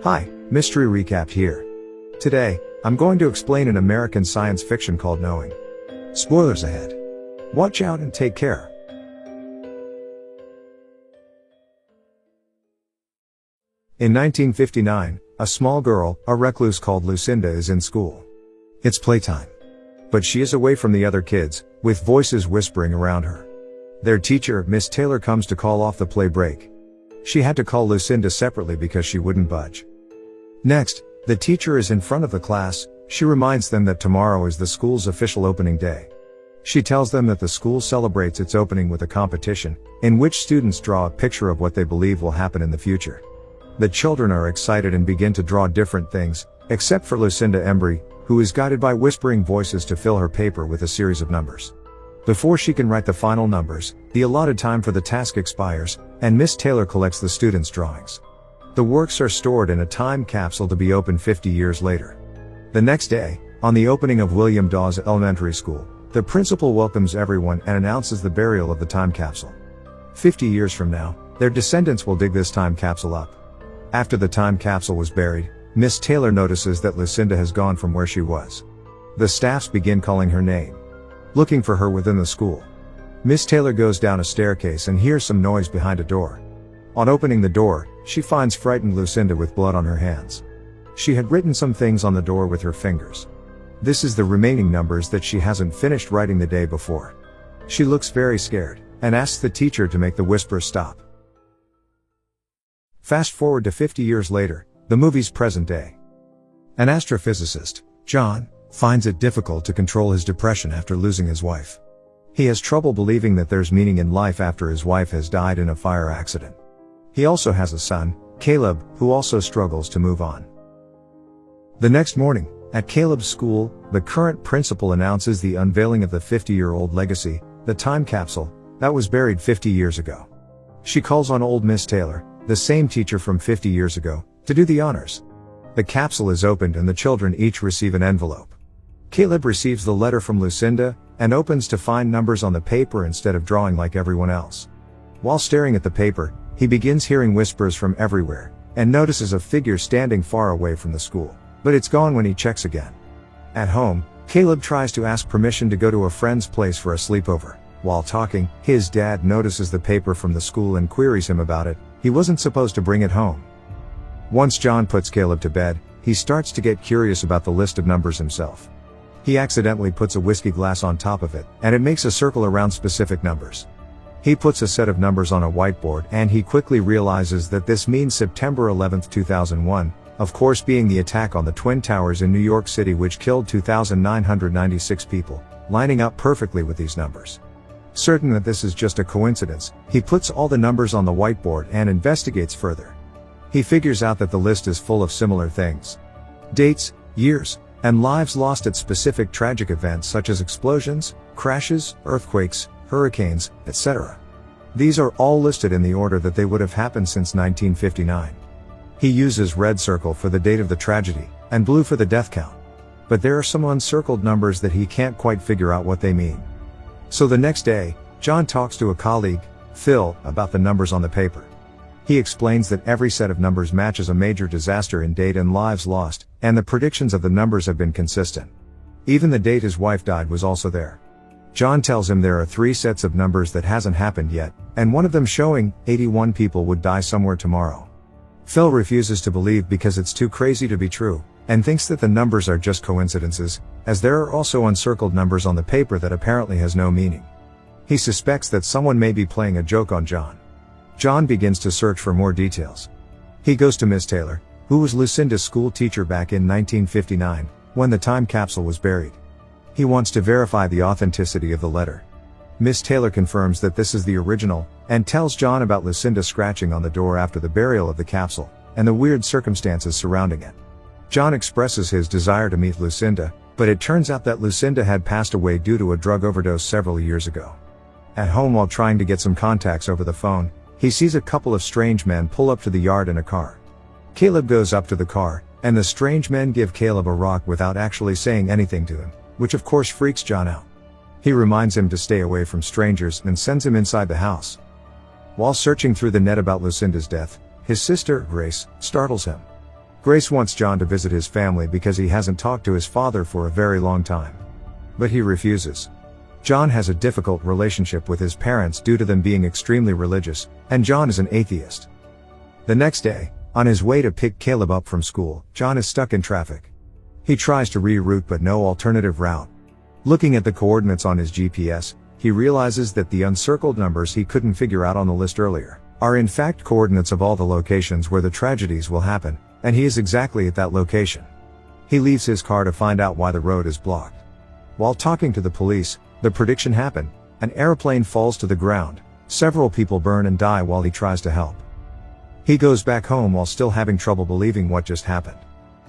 Hi, Mystery Recap here. Today, I'm going to explain an American science fiction called Knowing. Spoilers ahead. Watch out and take care. In 1959, a small girl, a recluse called Lucinda, is in school. It's playtime. But she is away from the other kids, with voices whispering around her. Their teacher, Miss Taylor, comes to call off the play break. She had to call Lucinda separately because she wouldn't budge. Next, the teacher is in front of the class. She reminds them that tomorrow is the school's official opening day. She tells them that the school celebrates its opening with a competition, in which students draw a picture of what they believe will happen in the future. The children are excited and begin to draw different things, except for Lucinda Embry, who is guided by whispering voices to fill her paper with a series of numbers. Before she can write the final numbers, the allotted time for the task expires, and Miss Taylor collects the students' drawings. The works are stored in a time capsule to be opened 50 years later. The next day, on the opening of William Dawes Elementary School, the principal welcomes everyone and announces the burial of the time capsule. 50 years from now, their descendants will dig this time capsule up. After the time capsule was buried, Miss Taylor notices that Lucinda has gone from where she was. The staffs begin calling her name, looking for her within the school. Miss Taylor goes down a staircase and hears some noise behind a door. On opening the door, she finds frightened Lucinda with blood on her hands. She had written some things on the door with her fingers. This is the remaining numbers that she hasn't finished writing the day before. She looks very scared, and asks the teacher to make the whispers stop. Fast forward to 50 years later, the movie's present day. An astrophysicist, John, finds it difficult to control his depression after losing his wife. He has trouble believing that there's meaning in life after his wife has died in a fire accident. He also has a son, Caleb, who also struggles to move on. The next morning, at Caleb's school, the current principal announces the unveiling of the 50-year-old legacy, the time capsule, that was buried 50 years ago. She calls on old Miss Taylor, the same teacher from 50 years ago, to do the honors. The capsule is opened and the children each receive an envelope. Caleb receives the letter from Lucinda, and opens to find numbers on the paper instead of drawing like everyone else. While staring at the paper, he begins hearing whispers from everywhere, and notices a figure standing far away from the school, but it's gone when he checks again. At home, Caleb tries to ask permission to go to a friend's place for a sleepover. While talking, his dad notices the paper from the school and queries him about it. He wasn't supposed to bring it home. Once John puts Caleb to bed, he starts to get curious about the list of numbers himself. He accidentally puts a whiskey glass on top of it, and it makes a circle around specific numbers. He puts a set of numbers on a whiteboard and he quickly realizes that this means September 11, 2001, of course being the attack on the Twin Towers in New York City which killed 2,996 people, lining up perfectly with these numbers. Certain that this is just a coincidence, he puts all the numbers on the whiteboard and investigates further. He figures out that the list is full of similar things. Dates, years, and lives lost at specific tragic events such as explosions, crashes, earthquakes, hurricanes, etc. These are all listed in the order that they would have happened since 1959. He uses red circle for the date of the tragedy, and blue for the death count. But there are some uncircled numbers that he can't quite figure out what they mean. So the next day, John talks to a colleague, Phil, about the numbers on the paper. He explains that every set of numbers matches a major disaster in date and lives lost, and the predictions of the numbers have been consistent. Even the date his wife died was also there. John tells him there are 3 sets of numbers that hasn't happened yet, and one of them showing 81 people would die somewhere tomorrow. Phil refuses to believe because it's too crazy to be true, and thinks that the numbers are just coincidences, as there are also uncircled numbers on the paper that apparently has no meaning. He suspects that someone may be playing a joke on John. John begins to search for more details. He goes to Miss Taylor, who was Lucinda's school teacher back in 1959, when the time capsule was buried. He wants to verify the authenticity of the letter. Miss Taylor confirms that this is the original, and tells John about Lucinda scratching on the door after the burial of the capsule, and the weird circumstances surrounding it. John expresses his desire to meet Lucinda, but it turns out that Lucinda had passed away due to a drug overdose several years ago. At home, while trying to get some contacts over the phone, he sees a couple of strange men pull up to the yard in a car. Caleb goes up to the car, and the strange men give Caleb a rock without actually saying anything to him, which of course freaks John out. He reminds him to stay away from strangers and sends him inside the house. While searching through the net about Lucinda's death, his sister, Grace, startles him. Grace wants John to visit his family because he hasn't talked to his father for a very long time. But he refuses. John has a difficult relationship with his parents due to them being extremely religious, and John is an atheist. The next day, on his way to pick Caleb up from school, John is stuck in traffic. He tries to reroute but no alternative route. Looking at the coordinates on his GPS, he realizes that the uncircled numbers he couldn't figure out on the list earlier are in fact coordinates of all the locations where the tragedies will happen, and he is exactly at that location. He leaves his car to find out why the road is blocked. While talking to the police, the prediction happened: an airplane falls to the ground, several people burn and die while he tries to help. He goes back home while still having trouble believing what just happened.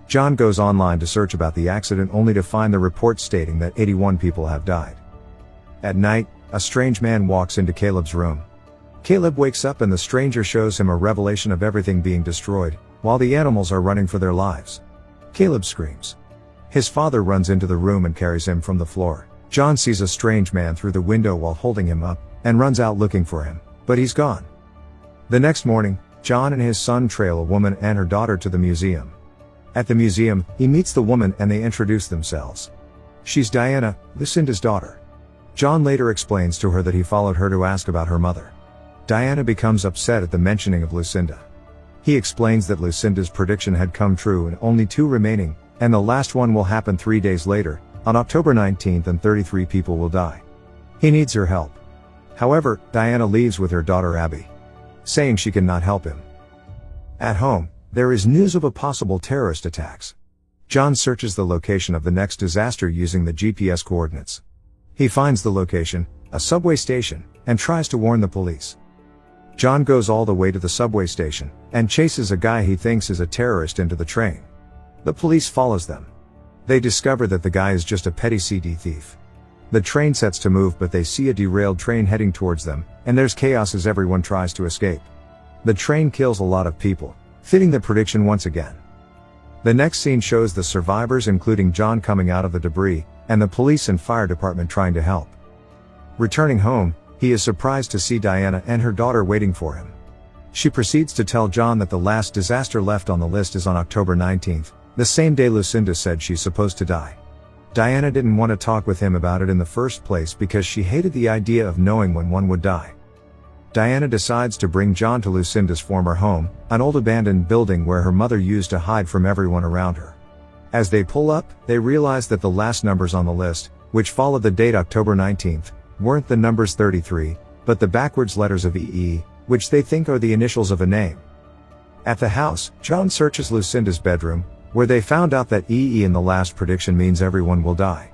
John goes online to search about the accident only to find the report stating that 81 people have died. At night, a strange man walks into Caleb's room. Caleb wakes up and the stranger shows him a revelation of everything being destroyed, while the animals are running for their lives. Caleb screams. His father runs into the room and carries him from the floor. John sees a strange man through the window while holding him up, and runs out looking for him, but he's gone. The next morning, John and his son trail a woman and her daughter to the museum. At the museum, he meets the woman and they introduce themselves. She's Diana, Lucinda's daughter. John later explains to her that he followed her to ask about her mother. Diana becomes upset at the mentioning of Lucinda. He explains that Lucinda's prediction had come true and only 2 remaining, and the last one will happen 3 days later, on October 19th, and 33 people will die. He needs her help. However, Diana leaves with her daughter Abby, saying she cannot help him. At home, there is news of a possible terrorist attacks. John searches the location of the next disaster using the GPS coordinates. He finds the location, a subway station, and tries to warn the police. John goes all the way to the subway station, and chases a guy he thinks is a terrorist into the train. The police follows them. They discover that the guy is just a petty CD thief. The train sets to move but they see a derailed train heading towards them, and there's chaos as everyone tries to escape. The train kills a lot of people, fitting the prediction once again. The next scene shows the survivors including John coming out of the debris, and the police and fire department trying to help. Returning home, he is surprised to see Diana and her daughter waiting for him. She proceeds to tell John that the last disaster left on the list is on October 19th, the same day Lucinda said she's supposed to die. Diana didn't want to talk with him about it in the first place because she hated the idea of knowing when one would die. Diana decides to bring John to Lucinda's former home, an old abandoned building where her mother used to hide from everyone around her. As they pull up, they realize that the last numbers on the list, which followed the date October 19th, weren't the numbers 33, but the backwards letters of EE, which they think are the initials of a name. At the house, John searches Lucinda's bedroom, where they found out that EE in the last prediction means everyone will die.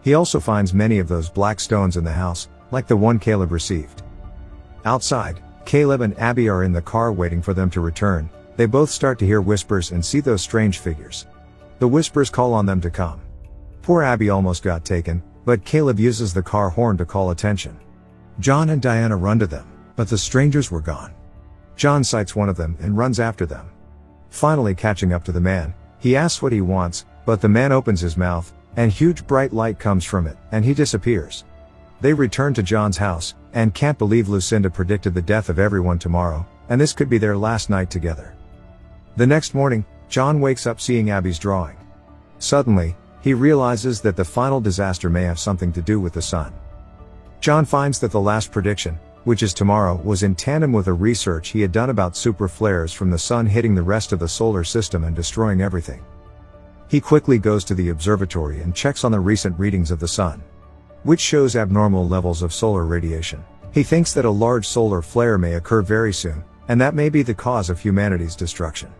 He also finds many of those black stones in the house, like the one Caleb received. Outside, Caleb and Abby are in the car waiting for them to return. They both start to hear whispers and see those strange figures. The whispers call on them to come. Poor Abby almost got taken, but Caleb uses the car horn to call attention. John and Diana run to them, but the strangers were gone. John sights one of them and runs after them. Finally catching up to the man, he asks what he wants, but the man opens his mouth, and huge bright light comes from it, and he disappears. They return to John's house, and can't believe Lucinda predicted the death of everyone tomorrow, and this could be their last night together. The next morning, John wakes up seeing Abby's drawing. Suddenly, he realizes that the final disaster may have something to do with the sun. John finds that the last prediction, which is tomorrow, was in tandem with a research he had done about super flares from the sun hitting the rest of the solar system and destroying everything. He quickly goes to the observatory and checks on the recent readings of the sun, which shows abnormal levels of solar radiation. He thinks that a large solar flare may occur very soon, and that may be the cause of humanity's destruction.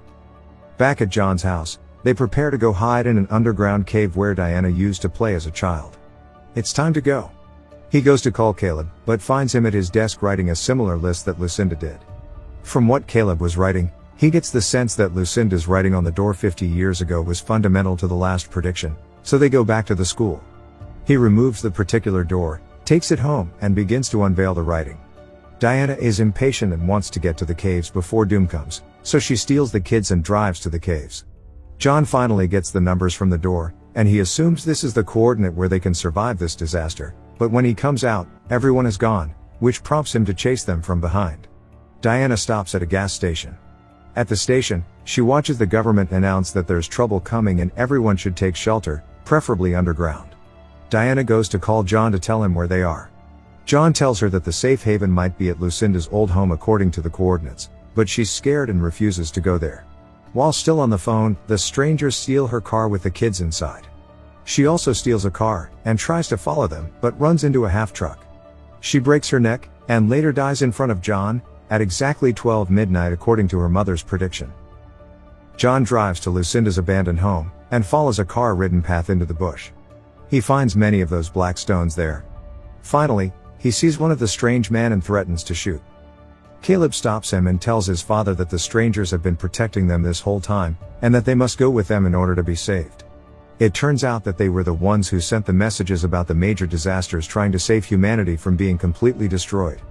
Back at John's house, they prepare to go hide in an underground cave where Diana used to play as a child. It's time to go. He goes to call Caleb, but finds him at his desk writing a similar list that Lucinda did. From what Caleb was writing, he gets the sense that Lucinda's writing on the door 50 years ago was fundamental to the last prediction, so they go back to the school. He removes the particular door, takes it home, and begins to unveil the writing. Diana is impatient and wants to get to the caves before doom comes, so she steals the kids and drives to the caves. John finally gets the numbers from the door, and he assumes this is the coordinate where they can survive this disaster, but when he comes out, everyone is gone, which prompts him to chase them from behind. Diana stops at a gas station. At the station, She watches the government announce that there's trouble coming and everyone should take shelter, preferably underground. Diana goes to call John to tell him where they are. John tells her that the safe haven might be at Lucinda's old home according to the coordinates, but she's scared and refuses to go there. While still on the phone, the strangers steal her car with the kids inside. She also steals a car, and tries to follow them, but runs into a half-truck. She breaks her neck, and later dies in front of John, at exactly 12 midnight according to her mother's prediction. John drives to Lucinda's abandoned home, and follows a car-ridden path into the bush. He finds many of those black stones there. Finally, he sees one of the strange men and threatens to shoot. Caleb stops him and tells his father that the strangers have been protecting them this whole time, and that they must go with them in order to be saved. It turns out that they were the ones who sent the messages about the major disasters trying to save humanity from being completely destroyed.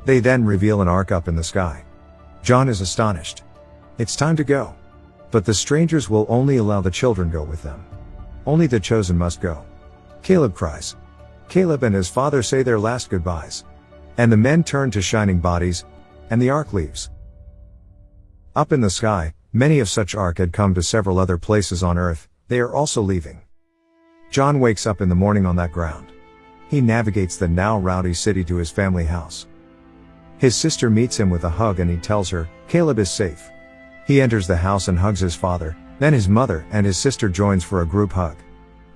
They then reveal an ark up in the sky. John is astonished. It's time to go. But the strangers will only allow the children go with them. Only the chosen must go. Caleb cries. Caleb and his father say their last goodbyes. And the men turn to shining bodies, and the ark leaves. Up in the sky, many of such ark had come to several other places on earth, they are also leaving. John wakes up in the morning on that ground. He navigates the now rowdy city to his family house. His sister meets him with a hug and he tells her, Caleb is safe. He enters the house and hugs his father, then his mother and his sister joins for a group hug.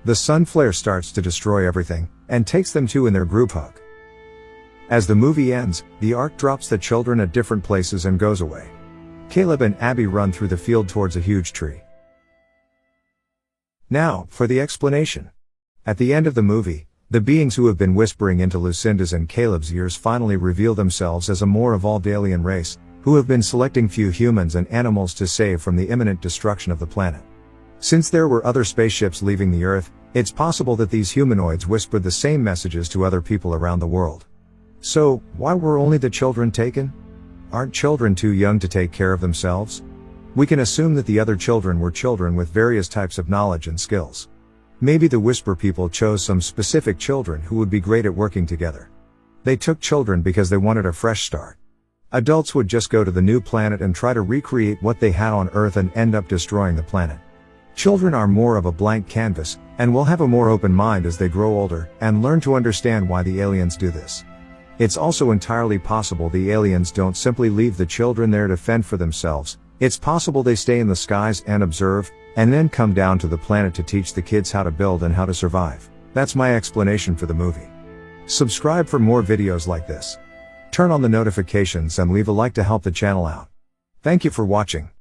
The sun flare starts to destroy everything, and takes them too in their group hug. As the movie ends, the ark drops the children at different places and goes away. Caleb and Abby run through the field towards a huge tree. Now, for the explanation. At the end of the movie, the beings who have been whispering into Lucinda's and Caleb's ears finally reveal themselves as a more evolved alien race, who have been selecting few humans and animals to save from the imminent destruction of the planet. Since there were other spaceships leaving the Earth, it's possible that these humanoids whispered the same messages to other people around the world. So, why were only the children taken? Aren't children too young to take care of themselves? We can assume that the other children were children with various types of knowledge and skills. Maybe the Whisper people chose some specific children who would be great at working together. They took children because they wanted a fresh start. Adults would just go to the new planet and try to recreate what they had on Earth and end up destroying the planet. Children are more of a blank canvas, and will have a more open mind as they grow older, and learn to understand why the aliens do this. It's also entirely possible the aliens don't simply leave the children there to fend for themselves. It's possible they stay in the skies and observe, and then come down to the planet to teach the kids how to build and how to survive. That's my explanation for the movie. Subscribe for more videos like this. Turn on the notifications and leave a like to help the channel out. Thank you for watching.